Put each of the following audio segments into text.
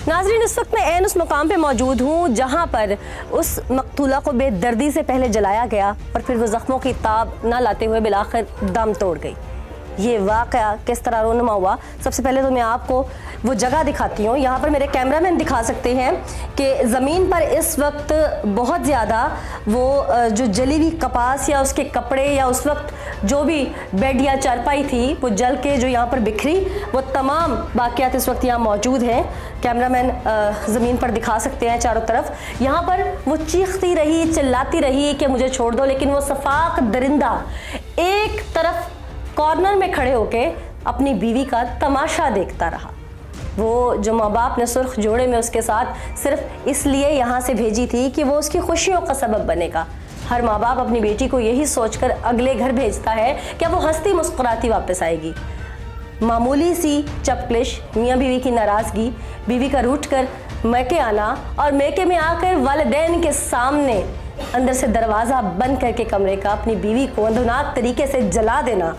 नाज़रीन, इस वक्त मैं ऐन उस मकाम पे मौजूद हूँ जहाँ पर उस मकतूला को बेदर्दी से पहले जलाया गया और फिर वो ज़ख्मों की ताब ना लाते हुए बिलाखिर दम तोड़ गई। ये वाक़या किस तरह रोनुमा हुआ, सबसे पहले तो मैं आपको वो जगह दिखाती हूँ। यहाँ पर मेरे कैमरामैन दिखा सकते हैं कि ज़मीन पर इस वक्त बहुत ज़्यादा वो जो जली हुई कपास या उसके कपड़े या उस वक्त जो भी बेड या चारपाई थी वो जल के जो यहाँ पर बिखरी, वो तमाम वाक़यात इस वक्त यहाँ मौजूद हैं। कैमरामैन ज़मीन पर दिखा सकते हैं चारों तरफ। यहाँ पर वो चीखती रही, चिल्लाती रही कि मुझे छोड़ दो, लेकिन वो सफाक दरिंदा एक तरफ कॉर्नर में खड़े होके अपनी बीवी का तमाशा देखता रहा। वो जो माँ बाप ने सुर्ख जोड़े में उसके साथ सिर्फ इसलिए यहाँ से भेजी थी कि वो उसकी खुशियों का सबब बनेगा। हर माँ बाप अपनी बेटी को यही सोचकर अगले घर भेजता है कि वो हंसती मुस्कुराती वापस आएगी। मामूली सी चपकलिश, मियाँ बीवी की नाराज़गी, बीवी का रूठ कर मैके आना और मैके में आकर वालिदैन के सामने अंदर से दरवाज़ा बंद करके कमरे का अपनी बीवी को अंधुनाक तरीके से जला देना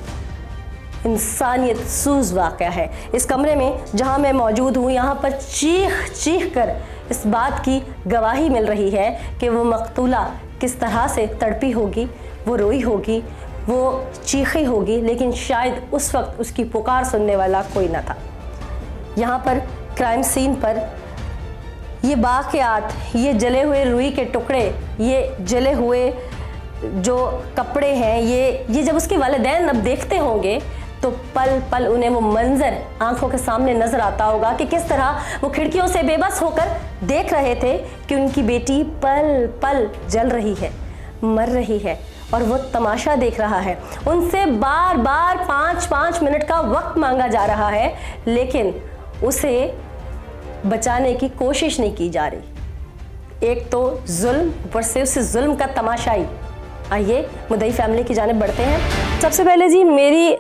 इंसानियत सूज वाक़या है। इस कमरे में जहां मैं मौजूद हूं, यहां पर चीख चीख कर इस बात की गवाही मिल रही है कि वो मकतूला किस तरह से तड़पी होगी, वो रोई होगी, वो चीखी होगी, लेकिन शायद उस वक्त उसकी पुकार सुनने वाला कोई ना था। यहाँ पर क्राइम सीन पर ये वाक़यात, ये जले हुए रुई के टुकड़े, ये जले हुए जो कपड़े हैं, ये जब उसके वालिदैन अब देखते होंगे तो पल पल उन्हें वो मंजर आंखों के सामने नजर आता होगा कि किस तरह वो खिड़कियों से बेबस होकर देख रहे थे कि उनकी बेटी पल पल जल रही है, मर रही है और वो तमाशा देख रहा है। उनसे बार बार 5-5 मिनट का वक्त मांगा जा रहा है, लेकिन उसे बचाने की कोशिश नहीं की जा रही। एक तो जुल्म, ऊपर से उस जुल्म का तमाशाई। आइए मुद्दई फैमिली की जानिब बढ़ते हैं। सबसे पहले जी मेरी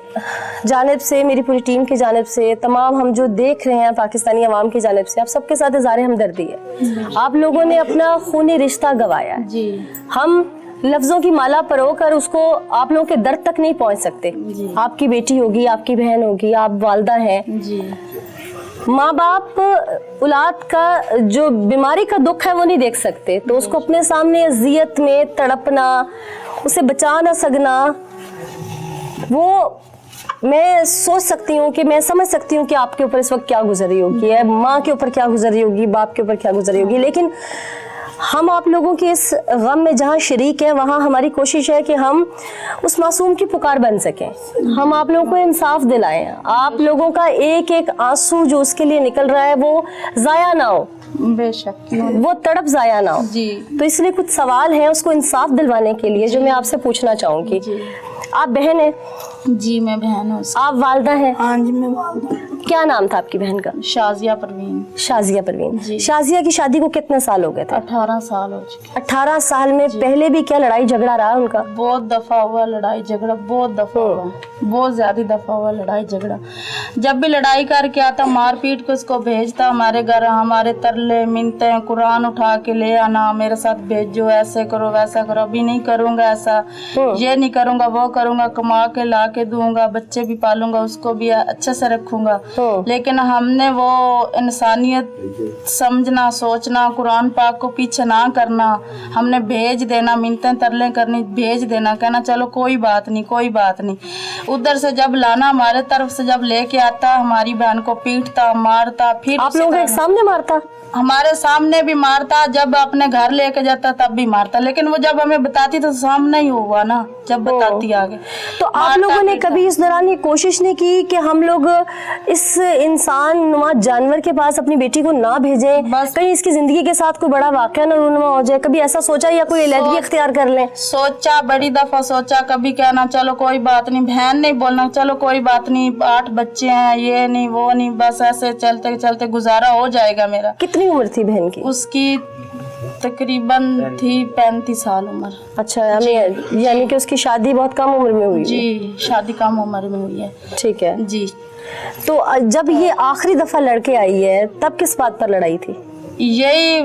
जानिब से, मेरी पूरी टीम की जानिब से, तमाम हम जो देख रहे हैं पाकिस्तानी अवाम की जानिब से, आप सबके साथ इज़हार हमदर्दी है। आप लोगों ने अपना खूनी रिश्ता गंवाया जी। हम लफ्ज़ों की माला परो कर उसको आप लोगों के दर्द तक नहीं पहुंच सकते। आपकी बेटी होगी, आपकी बहन होगी, आप वालदा हैं जी। माँ बाप औलाद का जो बीमारी का दुख है वो नहीं देख सकते, तो उसको अपने सामने अजियत में तड़पना, उसे बचा ना सकना, वो मैं सोच सकती हूँ कि मैं समझ सकती हूँ कि आपके ऊपर इस वक्त क्या गुजर रही होगी, है माँ के ऊपर क्या गुजर रही होगी, बाप के ऊपर क्या गुजर रही होगी। लेकिन हम आप लोगों की इस गम में जहाँ शरीक हैं, वहाँ हमारी कोशिश है कि हम उस मासूम की पुकार बन सकें। हम आप लोगों को इंसाफ दिलाएं, आप लोगों का एक एक आंसू जो उसके लिए निकल रहा है वो ज़ाया ना हो, बेशक वो तड़प ज़ाया ना हो जी। तो इसलिए कुछ सवाल हैं उसको इंसाफ दिलवाने के लिए जो मैं आपसे पूछना चाहूँगी। आप बहन हैं जी? मैं बहन हूँ। आप वालदा हैं? हाँ जी मैं वालदा। क्या नाम था आपकी बहन का? शाजिया परवीन। शाजिया परवीन जी। शाजिया की शादी को कितने साल हो गए थे? 18 साल हो चुके। 18 साल में पहले भी क्या लड़ाई झगड़ा रहा उनका? बहुत दफा हुआ लड़ाई झगड़ा, बहुत दफा हुआ, बहुत ज्यादा दफा हुआ लड़ाई झगड़ा। जब भी लड़ाई करके आता मार पीट के उसको भेजता हमारे घर, हमारे तरले मिन्नते, कुरान उठा के ले आना, मेरे साथ भेजो, ऐसे करो वैसा करो, अभी नहीं करूँगा ऐसा, ये नहीं करूँगा वो करूँगा, कमा के ला के दूंगा, बच्चे भी पालूंगा, उसको भी अच्छे से रखूंगा। लेकिन हमने वो इंसानियत समझना, सोचना, कुरान पाक को पीछे ना करना, हमने भेज देना, मिन्नतें तरले करनी, भेज देना, कहना चलो कोई बात नहीं, कोई बात नहीं। उधर से जब लाना, हमारे तरफ से जब लेके आता, हमारी बहन को पीटता, मारता, फिर आप लोगों के सामने मारता? हमारे सामने भी मारता, जब अपने घर लेके जाता तब भी मारता, लेकिन वो जब हमें बताती तो सामने ही हुआ ना, जब बताती आगे। तो आप लोगों ने कभी इस दौरान ये कोशिश नहीं की कि हम लोग इस इंसान नुमा जानवर के पास अपनी बेटी को ना भेजें, बस कहीं इसकी जिंदगी के साथ कोई बड़ा वाकया ना रूनुमा हो जाए? कभी ऐसा सोचा या कोई अलहदगी इख्तियार कर लें? सोचा, बड़ी दफा सोचा। कभी कहना चलो कोई बात नहीं, बहन नहीं बोलना चलो कोई बात नहीं, 8 बच्चे हैं, ये नहीं वो नहीं, बस ऐसे चलते चलते गुजारा हो जाएगा मेरा। कितनी उम्र थी बहन की? उसकी तकरीबन थी 35 साल उम्र। अच्छा, यानी कि उसकी शादी बहुत कम उम्र में हुई? जी, शादी कम उम्र में हुई है। ठीक है जी। तो जब ये आखिरी दफा लड़के आई है तब किस बात पर लड़ाई थी? यही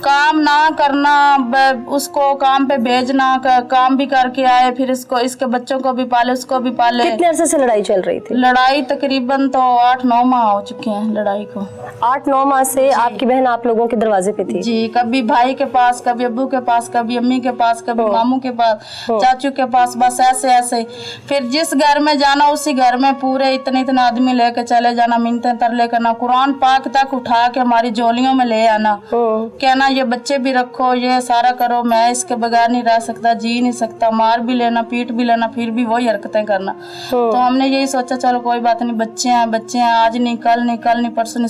काम ना करना, उसको काम पे भेजना, काम भी करके आए, फिर इसको इसके बच्चों को भी पाले, उसको भी पाले। कितने अरसे से लड़ाई चल रही थी? लड़ाई तकरीबन तो 8-9 माह हो चुके हैं लड़ाई को। 8-9 माह से आपकी बहन आप लोगों के दरवाजे पे थी? जी, कभी भाई के पास, कभी अब्बू के पास, कभी अम्मी के पास, कभी मामू के पास, चाचू के पास, बस ऐसे ऐसे। फिर जिस घर में जाना उसी घर में पूरे इतने इतने आदमी लेके चले जाना, मिन्नतें तरले करना, कुरान पाक तक उठा के हमारी झोलियों में ले आना, कहना ये बच्चे भी रखो, ये सारा करो, मैं इसके बगैर नहीं रह सकता, जी नहीं सकता, मार भी लेना, पीट भी लेना, फिर भी वही हरकतें करना। तो हमने यही सोचा चलो कोई बात नहीं, बच्चे हैं, आज नहीं कल नहीं परसों नहीं,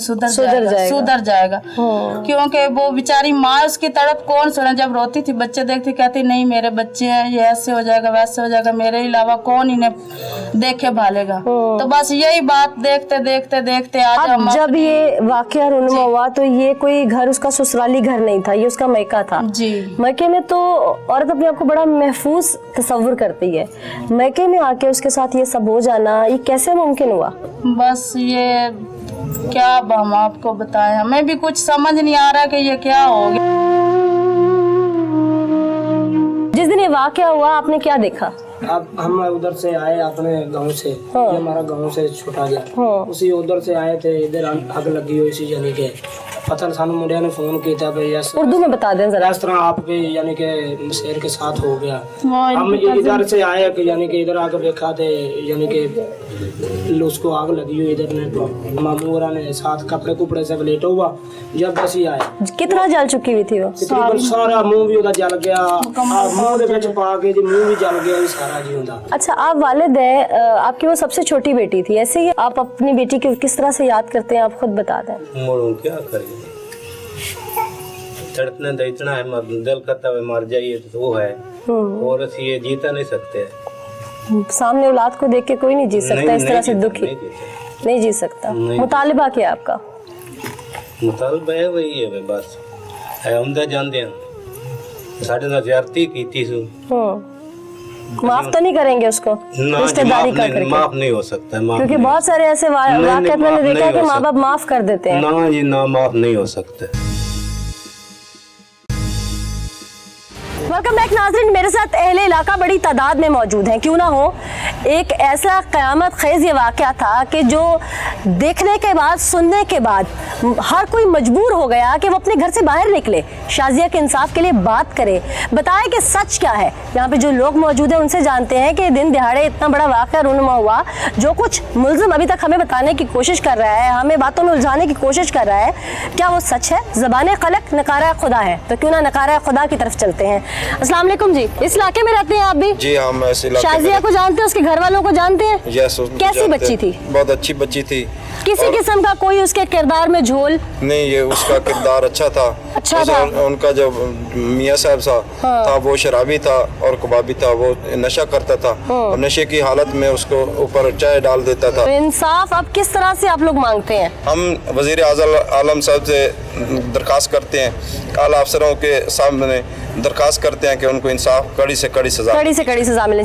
सुधर जाएगा। क्योंकि वो बेचारी माँ, उसकी तड़प कौन सुने, जब रोती थी बच्चे देखती कहती नहीं मेरे बच्चे हैं, ये ऐसे हो जाएगा वैसे हो जाएगा, मेरे अलावा कौन इन्हें देखे भालेगा। तो बस यही बात देखते देखते देखते आज हम जब ये वाकया रुनुमा हुआ तो ये कोई घर उसका ससुराली घर नहीं था, ये उसका मैका था। जी, मैके में तो औरत अपने आप को बड़ा महफूज तस्वुर करती है, मैके में आके उसके साथ ये सब हो जाना, ये कैसे मुमकिन हुआ? बस ये क्या अब हम आपको बताएं, हमें भी कुछ समझ नहीं आ रहा कि ये क्या हो गया। जिस दिन ये वाकया हुआ आपने क्या देखा? अब हम उधर से आए अपने गांव से, ये हमारा गांव से छोटा गया, उसी उधर से आए थे, इधर आग लगी हुई सी, यानी कि पता सानू मुंडिया ने फोन किया था भाई उर्दू में बता दें जरा। इस तरह आपके यानी कि शेर के साथ हो गया। हम इधर से आए कि यानी कि इधर आकर देखा थे, यानी कि उसको आग लगी हुई, इधर ने मामू ने साथ कपड़े कुपड़े से लेटा हुआ, जब बस ही आए। कितना जल चुकी हुई थी वो? तकरीबन सारा मुंह भी उधर जल गया, मुंह दे विच पा के जी मुंह भी जल गया सारा जी हुंदा। अच्छा, आप वालिद हैं, आपकी वो सबसे छोटी बेटी थी, ऐसे ही आप अपनी बेटी को किस तरह से याद करते हैं, आप खुद बता दें। मोड़ू क्या करें, तड़पने तो इतना है, दिल करता है मर जाइए तो वो है, और ये जीता नहीं सकते। सामने औलाद को देख के कोई नहीं जी सकता इस तरह से दुखी, नहीं जी सकता। मुतालिबा क्या है आपका? मुतालबा है वही है बस, है उमदा जानते हैं साढ़े ना ज्यादती की थी सु, माफ तो नहीं करेंगे उसको रिश्तेदारी का करके? माफ नहीं हो सकता है, क्योंकि बहुत सारे ऐसे वाक़यात मैंने देखा है कि माँ बाप माफ कर देते हैं। ना जी ना, माफ नहीं हो सकते। वेलकम बैक नाज़रीन, मेरे साथ अहले इलाका बड़ी तादाद में मौजूद हैं। क्यों ना हो, एक ऐसा क़यामत ख़ेज़ ये वाक़या था कि जो देखने के बाद, सुनने के बाद हर कोई मजबूर हो गया कि वो अपने घर से बाहर निकले, शाज़िया के इंसाफ के लिए बात करे, बताए कि सच क्या है। यहाँ पे जो लोग मौजूद हैं उनसे जानते हैं कि दिन दिहाड़े इतना बड़ा वाक़या रुनुमा हुआ, जो कुछ मुल्ज़िम अभी तक हमें बताने की कोशिश कर रहा है, हमें बातों में उलझाने की कोशिश कर रहा है, क्या वो सच है? ज़बान क़लक नकारा खुदा है, तो क्यों ना नकारा खुदा की तरफ चलते हैं। अस्सलाम वालेकुम जी, इस इलाके में रहते हैं आप भी? जी हाँ, मैं इस इलाके में। शाज़िया को जानते हैं, उसके घर वालों को जानते हैं? यस, कैसी बच्ची थी? बहुत अच्छी बच्ची थी, किसी किस्म का कोई उसके किरदार में झोल नहीं, ये उसका किरदार अच्छा था। अच्छा था। उनका जो मियाँ साहब था वो शराबी था और कबाबी था, वो नशा करता था और नशे की हालत में उसको ऊपर चाय डाल देता था। तो इंसाफ अब किस तरह से आप लोग मांगते हैं? हम वज़ीर आज़म साहब से दरख्वास्त करते हैं, आला अफसरों के सामने दरख्वास्त करते हैं कि उनको इंसाफ, कड़ी से कड़ी सजा मिलनी चाहिए।